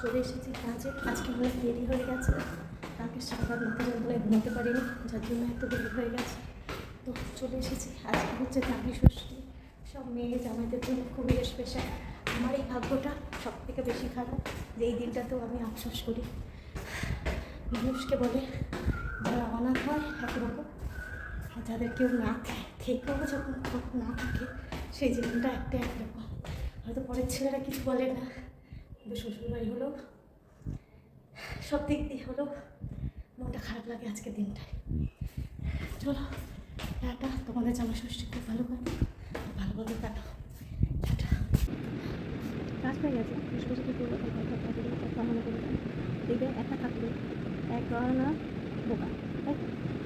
চলে এসেছি কাজে। আজকে অনেক দেরি হয়ে গেছে, কালকে সারা রাত মাথা যন্ত্রণায় ঘুমাতে পারিনি, যার জন্য এত দেরি হয়ে গেছে। তো চলে এসেছি। আজকে হচ্ছে চাকরি ষষ্ঠী, সব মেয়ে জামাইদের জন্য খুবই স্পেশাল। আমার এই ভাগ্যটা সব থেকে বেশি খারাপ যে এই দিনটাতেও আমি আফসোস করি। মানুষকে বলে যারা অনাথ হয় একরকম, আর যাদের কেউ না থেকেও যখন না থাকে সেই জীবনটা একটা একরকম। হয়তো পরের ছেলেরা কিছু বলে না, কিন্তু শ্বশুরবাড়ি হলো সব দিক দিয়ে হলো মনটা খারাপ লাগে আজকের দিনটায়। চলো টাটা, তোমাদের জামা ষষ্ঠী খুব ভালো করে ভালোভাবে কাটো। টাটা। কাজ হয়ে গেছে, বসে বসে কী করবো, কথা মনে করে দেখবে একা থাকলে এক না বোকা, তাই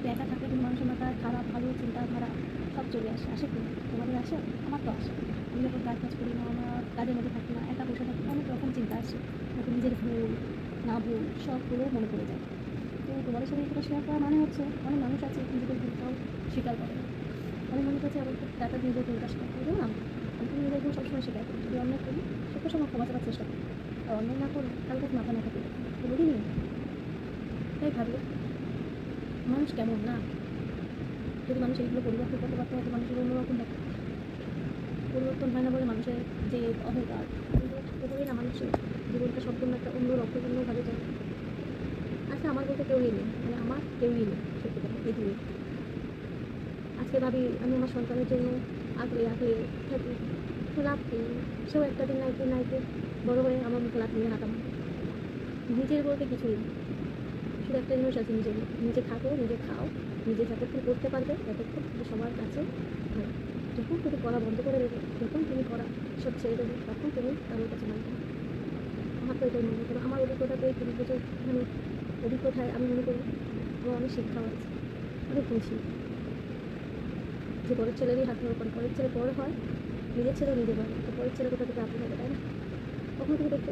তো একা থাকলে কিন্তু মানুষের মাথায় খারাপ ভালো চিন্তাধারা সব চলে আসে কি তোমাদের আসে? আমার তো আসে। আমি যখন কাজ করি না, আমার কাজের মধ্যে থাকি না, একা বসে থাকি, অনেক রকম চিন্তা আসে, হয়তো নিজের ভুল না ভুল সবগুলো মনে পড়ে যায়। তো তোমাদের সাথে এটা শেয়ার করা মানে হচ্ছে অনেক মানুষ আছে নিজেদের ভুলটাও স্বীকার করে না। অনেক মানুষ আছে আবার টাকা নিজের ভুলটা স্বীকার করে না। আমি তো নিজের ভুল সবসময় স্বীকার করি, যদি অন্যায় করি সেটা সময় ক্ষমা চাওয়ার চেষ্টা করি, আর অন্যায় না করি কারো কাছে মাথা মাথা করি কোনোদিনই। তাই ভাবি মানুষ কেমন না, যদি মানুষ এইগুলো পরিবর্তন করতে পারতো হয়তো মানুষের অন্যরকম হতো। পরিবর্তন হয় না বলে মানুষের যে অহংকার, থাকতে পারি না, মানুষের জীবনটা সম্পূর্ণ একটা অন্য রকমভাবে যায়। আচ্ছা আমার বলতে কেউই নেই, মানে আমার কেউই নেই সত্যি কথা এই দিনে। আজকে ভাবি আমি আমার সন্তানের জন্য আগলে থাকি, লাভ কি? সেও একটা দিন নাইতে বড় হয়ে আমার মুখে লাভ নিয়ে হাঁটাম। নিজের বলতে কিছুই নেই, শুধু একটা জিনিস আছে, নিজে থাকো, নিজে খাও, নিজে যতক্ষণ করতে পারবে ততক্ষণ তুমি সবার কাছে ভালো। যখন তুমি করা বন্ধ করে দেবে, যখন তুমি করা সব ছেড়ে দেবে, তখন তুমি কারোর কাছে মানবে। আমার তো এটাই মনে করো, আমার অভিজ্ঞতাতে 30 বছর মানে অভিজ্ঞতায় আমি মনে করি আমার অনেক শিক্ষা হয়েছে, অনেক বুঝি যে পরের ছেলেরই হাত ধরে পরে পরের ছেলে পরে হয়, নিজের ছেলেও নিজে হয়, তো পরের ছেলে কোথা থেকে আপনি হবে, তাই না? কখনো তুমি দেখতে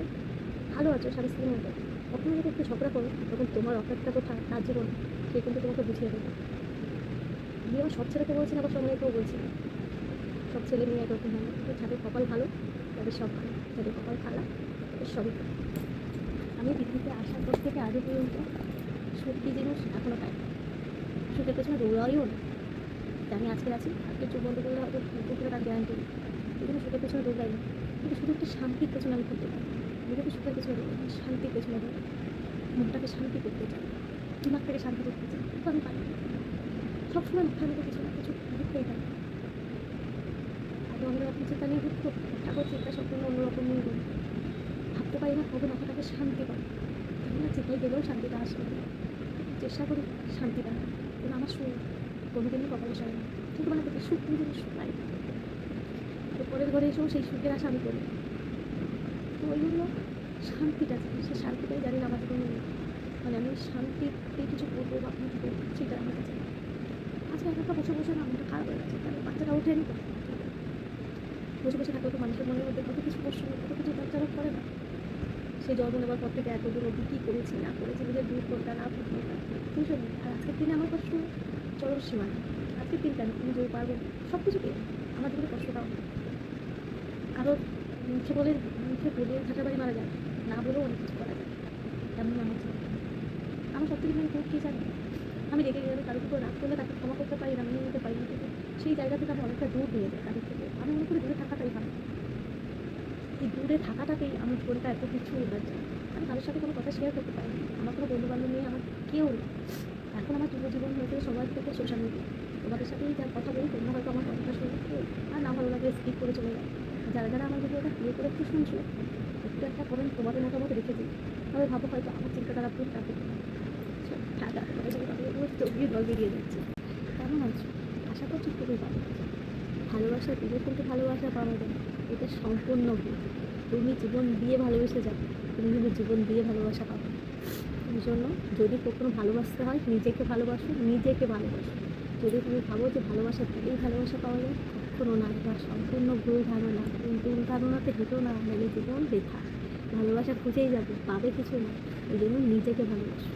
ভালো আছো স্বামী স্ত্রীর মধ্যে, কখনো যদি একটু ঝগড়া করো তখন তোমার অপেক্ষা কোথায় তার জীবন, সে কিন্তু তোমাকে বুঝিয়ে দেবে। আমি আমার সব ছেলেকে বলছি না, আবার সব মেয়েকেও বলছি না, সব ছেলে মেয়ে একরকম হয় না। যাদের কপাল ভালো তাদের সব ভালো, যাদের কপাল খারাপ তাদের সবই খারাপ। আমি পৃথিবীতে আসার পর থেকে আজও পর্যন্ত সত্যি জিনিস এখনও পাই, সুখের পেছনে দৌড়াইও না। আমি আজকে আছি, আজকে চোখ বন্ধ করলে হয়তো পুকুরে তার গ্যারান্টি নেই, কিন্তু সুখের পেছনে দৌড়াই না। কিন্তু শুধু একটা শান্তির পেছনে আমি করতে পারি, নিজেকে সুখের পেছনে দৌড়াই, শান্তির পেছনে দৌড়াই, মনটাকে শান্তি করতে চাই, দিমাগটাকে শান্তি করতে চাই, কিন্তু আমি পারি না। সবসময় মাথার মধ্যে কিছু না কিছু ঘুরতেই থাকে। আগে অন্য রকম চিন্তা নিয়ে ঘুরতো, ঠাকুর চিন্তা সম্পূর্ণ অন্যরকম নিয়ে ঘুরতো। ভাবতে পারি না কবে মাথাটাকে শান্তি পাই, আমি না চিন্তায় গেলেও শান্তিটা আসে না। চেষ্টা করি শান্তিটা, কিন্তু আমার সুখ কোনোদিনই কপালে সয় না। কিন্তু মানে দেখি সুখ কিন্তু সুখ পাই, তো পরের ঘরে এসেও সেই সুখের আশা আমি করি। তো ওই জন্য শান্তিটা চাই, সেই শান্তিটাই জানি না আমার জীবনে নেই। মানে আমি শান্তিতে কিছু করবো বা কিছু করবো সেটা আমার কাছে না। আজকে একটা বসে বসে না মনটা খারাপ হয়ে গেছে, তাহলে বাচ্চাটা ওঠেনি তো, বসে বসে থাকলে তো মানুষের মনের মধ্যে কত কিছু প্রশ্ন, কত কিছু বাচ্চারা করে না। সেই জন্ম নেবার পর থেকে এতদিন অবধি কী করেছি না করেছি, নিজের দূর কোনটা না দূর কোনটা বুঝলেন। আর আজকের দিনে আমার কষ্ট চরম সীমানা। আজকের দিন কেন তুমি যেও পারবেন সব কিছু পেয়ে, আমার জীবনে কষ্টটাও কারো মুখে বলে ঝাঁটা বাড়ি মারা যায় না, বলেও অনেক কিছু করা যায়, এমন আমার জীবন। আমি সব থেকে মেন খুব কী জানি, আমি রেগে গেলে কারোর উপর রাগ করলে তাকে ক্ষমা করতে পারি না, মেনে নিতে পারি না, কিন্তু সেই জায়গা থেকে আমি অনেকটা দূর নিয়ে যাই তাদের থেকে। আমি মনে করি দূরে থাকাটাই ভালো, এই দূরে থাকাটাকেই আমার জীবনটা এত কিছু হয়ে যায়। আমি তাদের সাথে কোনো কথা শেয়ার করতে পারি না, আমার কোনো বন্ধুবান্ধব নেই, আমার কেউ নেই। এখন আমার জীবন হয়েছে সবার থেকে সোশ্যাল মিডিয়া, তোমাদের সাথেই যা কথা বলি তোমরা হয়তো আমার কথাটা শুনে আর না ভালো লাগলে স্কিপ করে চলে যায়। যারা যারা আমার ভিডিওটা প্লে করে একটু শুনছো, একটু একটা কমেন্ট তোমাদের মতামত রেখে দিই, তাহলে ভাবো হয়তো আমার চিন্তাধারা ভুল, তাকে ঠান্ডা তোমাদের সাথে কথা বলে চোখে জল বেরিয়ে যাচ্ছে। কেমন আছো? আশা করছি খুবই ভালো। ভালোবাসা দিলে কিন্তু ভালোবাসা পাওয়া যায়, এটা সম্পূর্ণ ভুল। তুমি জীবন দিয়ে ভালোবেসে যাবে, তুমি কিন্তু জীবন দিয়ে ভালোবাসা পাবে। এই জন্য যদি কখনো ভালোবাসতে হয় নিজেকে ভালোবাসো, নিজেকে ভালোবাসো। যদি তুমি ভাবো যে ভালোবাসা দিলেই ভালোবাসা পাওয়া যায়, কখনো না, এটা সম্পূর্ণ ভুল ধারণা। তুমি ভুল ধারণাতে হেঁটো না, মেলে জীবন বৃথা। ভালোবাসা খুঁজেই যাবে, পাবে কিছু না। এই জন্য নিজেকে ভালোবাসো।